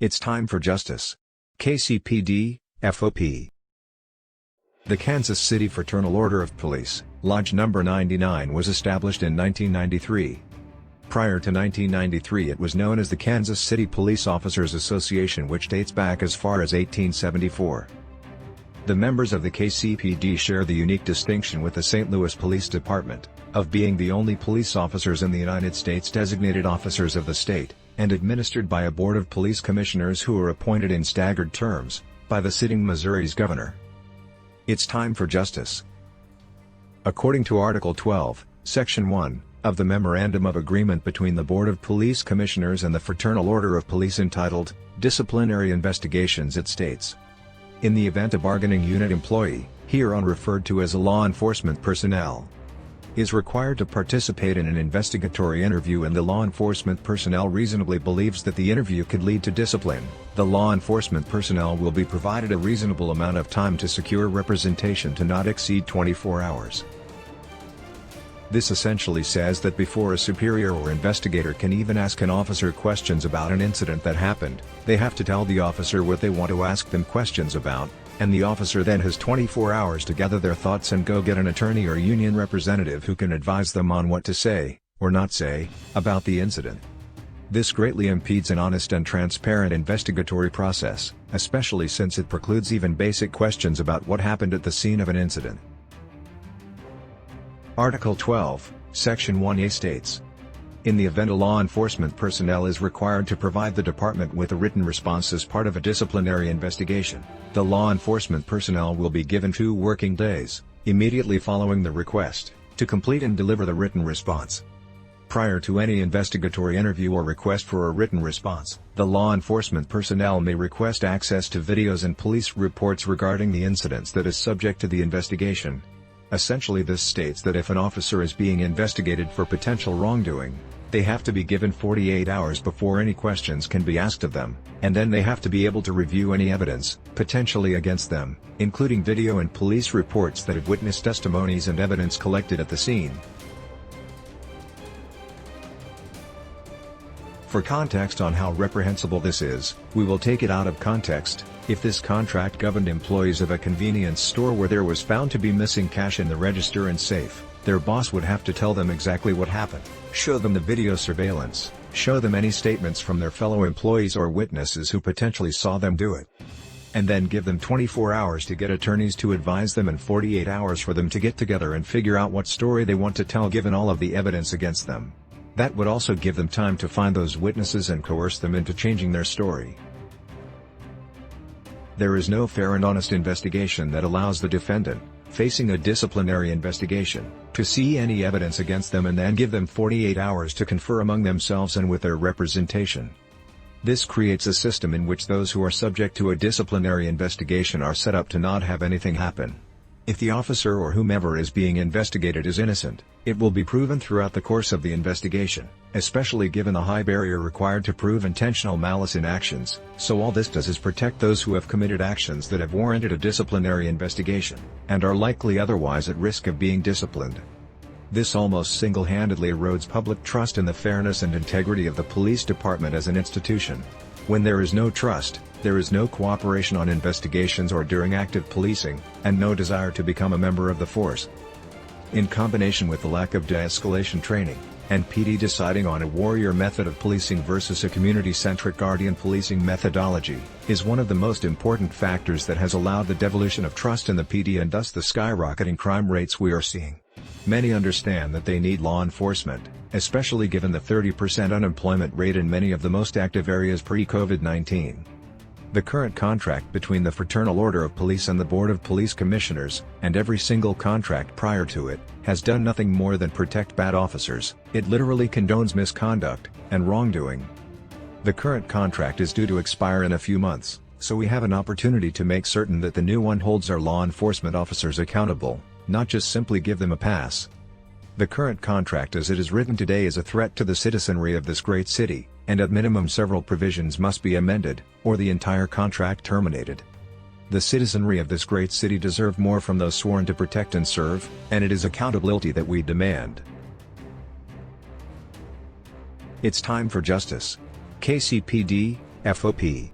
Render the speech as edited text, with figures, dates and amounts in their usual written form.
It's time for justice. Kcpd, FOP. The Kansas City Fraternal Order of Police, Lodge No. 99 was established in 1993. Prior to 1993 it was known as the Kansas City Police Officers Association, which dates back as far as 1874. The members of the Kcpd share the unique distinction with the St. Louis Police Department, of being the only police officers in the United States designated officers of the state, and administered by a board of police commissioners who are appointed in staggered terms, by the sitting Missouri's governor. It's time for justice. According to Article 12, Section 1, of the Memorandum of Agreement between the Board of Police Commissioners and the Fraternal Order of Police entitled, Disciplinary Investigations, it states, in the event a bargaining unit employee, hereon referred to as a law enforcement personnel, is required to participate in an investigatory interview and the law enforcement personnel reasonably believes that the interview could lead to discipline, the law enforcement personnel will be provided a reasonable amount of time to secure representation to not exceed 24 hours. This essentially says that before a superior or investigator can even ask an officer questions about an incident that happened, they have to tell the officer what they want to ask them questions about, and the officer then has 24 hours to gather their thoughts and go get an attorney or union representative who can advise them on what to say, or not say, about the incident. This greatly impedes an honest and transparent investigatory process, especially since it precludes even basic questions about what happened at the scene of an incident. Article 12, Section 1A states, in the event a law enforcement personnel is required to provide the department with a written response as part of a disciplinary investigation, the law enforcement personnel will be given 2 working days, immediately following the request, to complete and deliver the written response. Prior to any investigatory interview or request for a written response, the law enforcement personnel may request access to videos and police reports regarding the incidents that is subject to the investigation. Essentially, this states that if an officer is being investigated for potential wrongdoing, they have to be given 48 hours before any questions can be asked of them, and then they have to be able to review any evidence, potentially against them, including video and police reports that have witnessed testimonies and evidence collected at the scene. For context on how reprehensible this is, we will take it out of context. If this contract governed employees of a convenience store where there was found to be missing cash in the register and safe, their boss would have to tell them exactly what happened, show them the video surveillance, show them any statements from their fellow employees or witnesses who potentially saw them do it, and then give them 24 hours to get attorneys to advise them and 48 hours for them to get together and figure out what story they want to tell given all of the evidence against them. That would also give them time to find those witnesses and coerce them into changing their story. There is no fair and honest investigation that allows the defendant, facing a disciplinary investigation, to see any evidence against them and then give them 48 hours to confer among themselves and with their representation. This creates a system in which those who are subject to a disciplinary investigation are set up to not have anything happen. If the officer or whomever is being investigated is innocent, it will be proven throughout the course of the investigation, especially given the high barrier required to prove intentional malice in actions. So all this does is protect those who have committed actions that have warranted a disciplinary investigation, and are likely otherwise at risk of being disciplined. This almost single-handedly erodes public trust in the fairness and integrity of the police department as an institution. When there is no trust, there is no cooperation on investigations or during active policing, and no desire to become a member of the force. In combination with the lack of de-escalation training, and PD deciding on a warrior method of policing versus a community-centric guardian policing methodology, is one of the most important factors that has allowed the devolution of trust in the PD and thus the skyrocketing crime rates we are seeing. Many understand that they need law enforcement, especially given the 30% unemployment rate in many of the most active areas pre-COVID-19. The current contract between the Fraternal Order of Police and the Board of Police Commissioners, and every single contract prior to it, has done nothing more than protect bad officers. It literally condones misconduct and wrongdoing. The current contract is due to expire in a few months, so we have an opportunity to make certain that the new one holds our law enforcement officers accountable, not just simply give them a pass. The current contract as it is written today is a threat to the citizenry of this great city, and at minimum several provisions must be amended, or the entire contract terminated. The citizenry of this great city deserve more from those sworn to protect and serve, and it is accountability that we demand. It's time for justice. Kcpd, FOP.